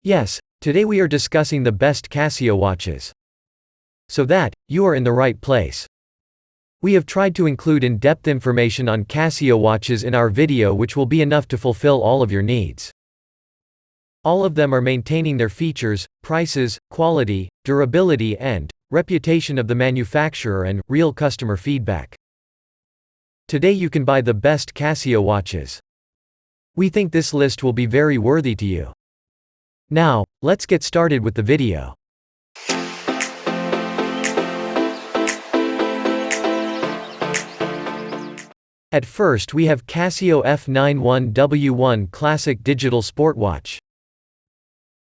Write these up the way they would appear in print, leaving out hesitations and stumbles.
Yes, today we are discussing the best Casio watches. So that, you are in the right place. We have tried to include in-depth information on Casio watches in our video, which will be enough to fulfill all of your needs. All of them are maintaining their features, prices, quality, durability and reputation of the manufacturer and real customer feedback. Today you can buy the best Casio watches. We think this list will be very worthy to you. Now, let's get started with the video. At first we have Casio F91W1 Classic Digital Sportwatch.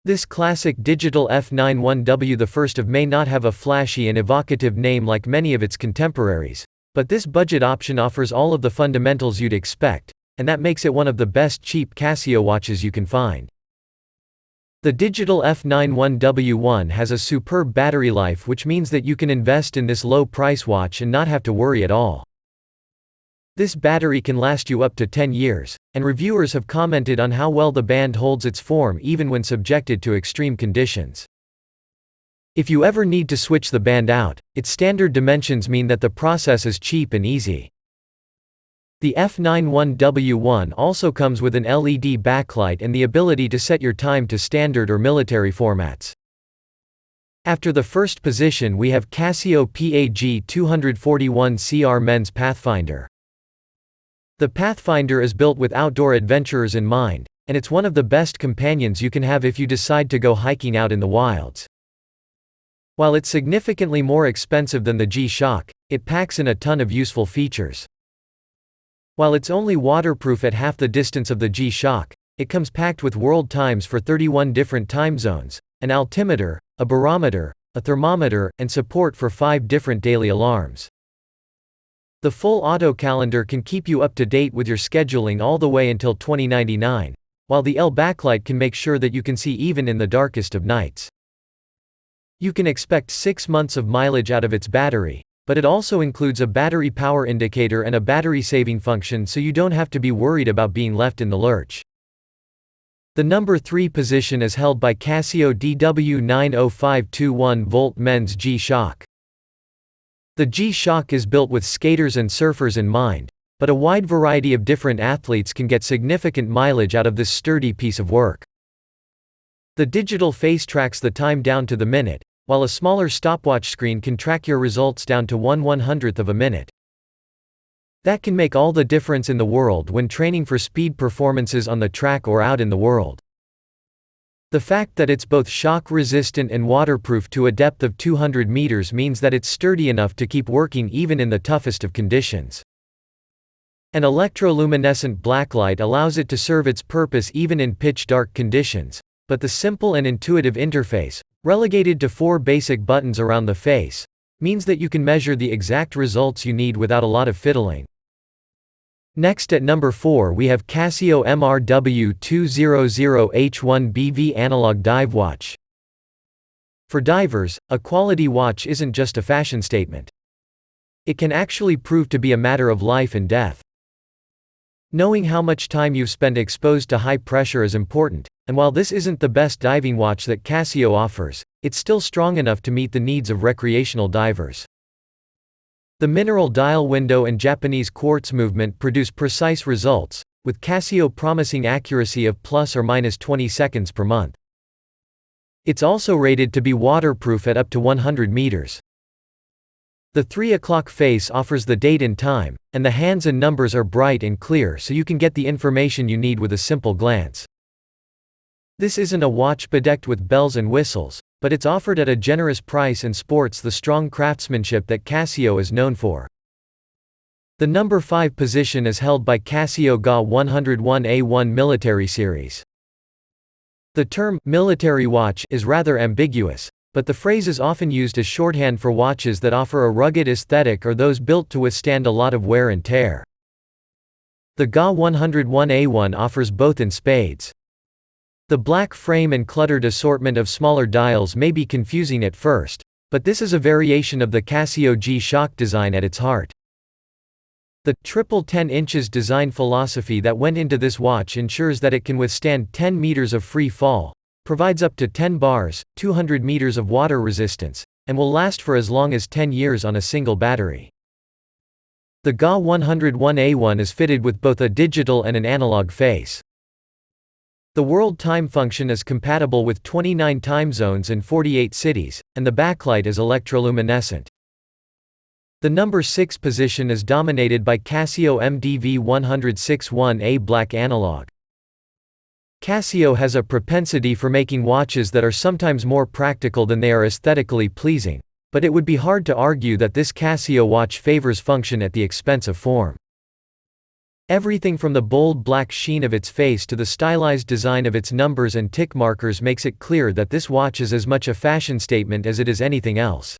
This classic digital F91W may not have a flashy and evocative name like many of its contemporaries, but this budget option offers all of the fundamentals you'd expect, and that makes it one of the best cheap Casio watches you can find. The digital F91W1 has a superb battery life, which means that you can invest in this low-price watch and not have to worry at all. This battery can last you up to 10 years, and reviewers have commented on how well the band holds its form even when subjected to extreme conditions. If you ever need to switch the band out, its standard dimensions mean that the process is cheap and easy. The F91W1 also comes with an LED backlight and the ability to set your time to standard or military formats. After the first position we have Casio PG241CR Men's Pathfinder. The Pathfinder is built with outdoor adventurers in mind, and it's one of the best companions you can have if you decide to go hiking out in the wilds. While it's significantly more expensive than the G-Shock, it packs in a ton of useful features. While it's only waterproof at half the distance of the G-Shock, it comes packed with world times for 31 different time zones, an altimeter, a barometer, a thermometer, and support for 5 different daily alarms. The full auto calendar can keep you up to date with your scheduling all the way until 2099, while the L backlight can make sure that you can see even in the darkest of nights. You can expect 6 months of mileage out of its battery, but it also includes a battery power indicator and a battery saving function, so you don't have to be worried about being left in the lurch. The number 3 position is held by Casio DW90521V Men's G-Shock. The G-Shock is built with skaters and surfers in mind, but a wide variety of different athletes can get significant mileage out of this sturdy piece of work. The digital face tracks the time down to the minute, while a smaller stopwatch screen can track your results down to 1/100th of a minute. That can make all the difference in the world when training for speed performances on the track or out in the world. The fact that it's both shock-resistant and waterproof to a depth of 200 meters means that it's sturdy enough to keep working even in the toughest of conditions. An electroluminescent blacklight allows it to serve its purpose even in pitch-dark conditions, but the simple and intuitive interface, relegated to 4 basic buttons around the face, means that you can measure the exact results you need without a lot of fiddling. Next at number 4 we have Casio MRW200H-1BV Analog Dive Watch. For divers, a quality watch isn't just a fashion statement. It can actually prove to be a matter of life and death. Knowing how much time you've spent exposed to high pressure is important, and while this isn't the best diving watch that Casio offers, it's still strong enough to meet the needs of recreational divers. The mineral dial window and Japanese quartz movement produce precise results, with Casio promising accuracy of plus or minus 20 seconds per month. It's also rated to be waterproof at up to 100 meters. The 3 o'clock face offers the date and time, and the hands and numbers are bright and clear so you can get the information you need with a simple glance. This isn't a watch bedecked with bells and whistles, but it's offered at a generous price and sports the strong craftsmanship that Casio is known for. The number 5 position is held by Casio GA101A1 Military Series. The term military watch is rather ambiguous, but the phrase is often used as shorthand for watches that offer a rugged aesthetic or those built to withstand a lot of wear and tear. The GA101A1 offers both in spades. The black frame and cluttered assortment of smaller dials may be confusing at first, but this is a variation of the Casio G-Shock design at its heart. The triple 10 inches design philosophy that went into this watch ensures that it can withstand 10 meters of free fall, provides up to 10 bars, 200 meters of water resistance, and will last for as long as 10 years on a single battery. The GA101A1 is fitted with both a digital and an analog face. The world time function is compatible with 29 time zones and 48 cities, and the backlight is electroluminescent. The number 6 position is dominated by Casio MV1061A black analog. Casio has a propensity for making watches that are sometimes more practical than they are aesthetically pleasing, but it would be hard to argue that this Casio watch favors function at the expense of form. Everything from the bold black sheen of its face to the stylized design of its numbers and tick markers makes it clear that this watch is as much a fashion statement as it is anything else.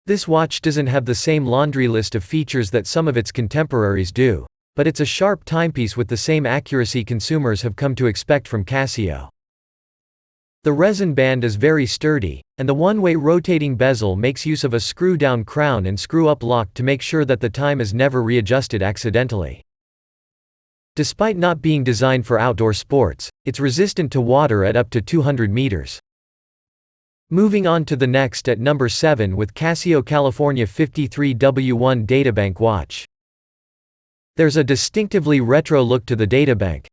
This watch doesn't have the same laundry list of features that some of its contemporaries do, but it's a sharp timepiece with the same accuracy consumers have come to expect from Casio. The resin band is very sturdy, and the one-way rotating bezel makes use of a screw-down crown and screw-up lock to make sure that the time is never readjusted accidentally. Despite not being designed for outdoor sports, it's resistant to water at up to 200 meters. Moving on to the next at number 7 with Casio California 53W1 databank watch. There's a distinctively retro look to the databank.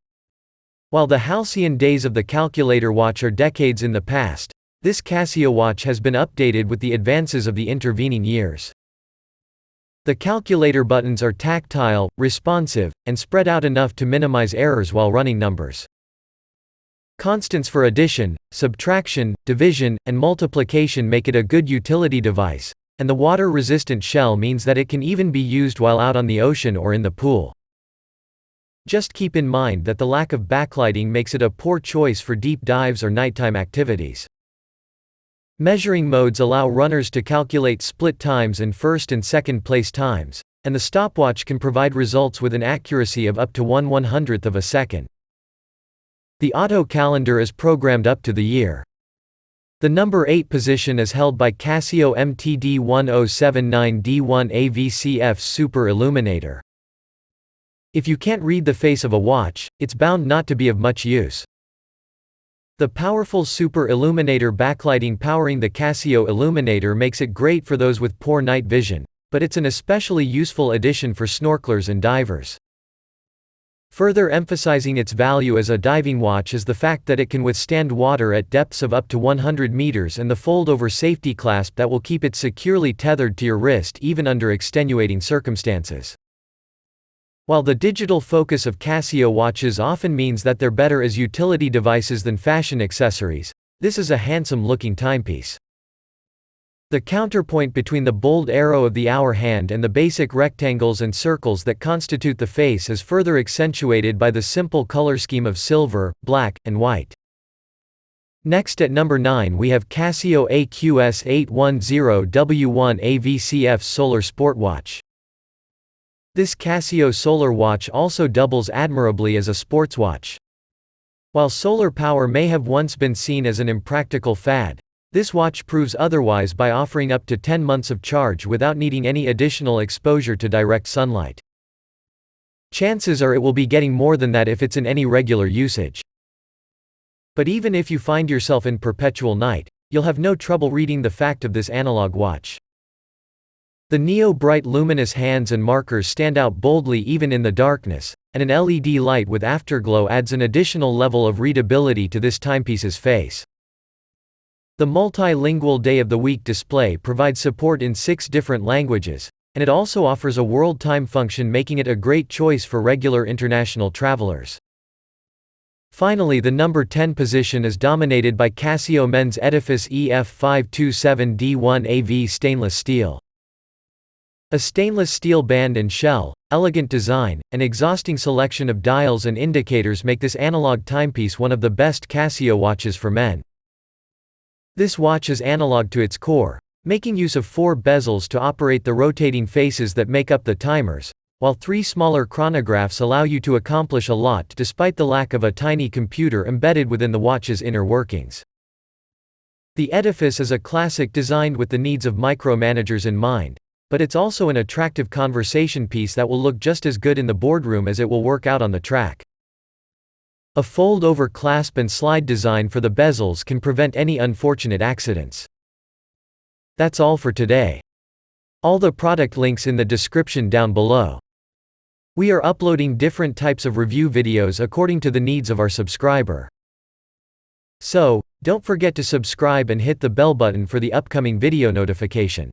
While the halcyon days of the calculator watch are decades in the past, this Casio watch has been updated with the advances of the intervening years. The calculator buttons are tactile, responsive, and spread out enough to minimize errors while running numbers. Constants for addition, subtraction, division, and multiplication make it a good utility device, and the water-resistant shell means that it can even be used while out on the ocean or in the pool. Just keep in mind that the lack of backlighting makes it a poor choice for deep dives or nighttime activities. Measuring modes allow runners to calculate split times and first and second place times, and the stopwatch can provide results with an accuracy of up to 1/100th of a second. The auto calendar is programmed up to the year. The number 8 position is held by Casio MTD 1079D1 AVCF Super Illuminator. If you can't read the face of a watch, it's bound not to be of much use. The powerful Super Illuminator backlighting powering the Casio Illuminator makes it great for those with poor night vision, but it's an especially useful addition for snorkelers and divers. Further emphasizing its value as a diving watch is the fact that it can withstand water at depths of up to 100 meters and the fold-over safety clasp that will keep it securely tethered to your wrist even under extenuating circumstances. While the digital focus of Casio watches often means that they're better as utility devices than fashion accessories, this is a handsome-looking timepiece. The counterpoint between the bold arrow of the hour hand and the basic rectangles and circles that constitute the face is further accentuated by the simple color scheme of silver, black, and white. Next at number 9 we have Casio AQ-S81W1 AVCF Solar Sport Watch. This Casio solar watch also doubles admirably as a sports watch. While solar power may have once been seen as an impractical fad, this watch proves otherwise by offering up to 10 months of charge without needing any additional exposure to direct sunlight. Chances are it will be getting more than that if it's in any regular usage. But even if you find yourself in perpetual night, you'll have no trouble reading the fact of this analog watch. The neo-bright luminous hands and markers stand out boldly even in the darkness, and an LED light with afterglow adds an additional level of readability to this timepiece's face. The multilingual day-of-the-week display provides support in 6 different languages, and it also offers a world time function making it a great choice for regular international travelers. Finally, the number 10 position is dominated by Casio men's Edifice EF527D1AV stainless steel. A stainless steel band and shell, elegant design, and exhausting selection of dials and indicators make this analog timepiece one of the best Casio watches for men. This watch is analog to its core, making use of 4 bezels to operate the rotating faces that make up the timers, while 3 smaller chronographs allow you to accomplish a lot despite the lack of a tiny computer embedded within the watch's inner workings. The Edifice is a classic designed with the needs of micromanagers in mind, but it's also an attractive conversation piece that will look just as good in the boardroom as it will work out on the track. A fold-over clasp and slide design for the bezels can prevent any unfortunate accidents. That's all for today. All the product links in the description down below. We are uploading different types of review videos according to the needs of our subscriber. So, don't forget to subscribe and hit the bell button for the upcoming video notification.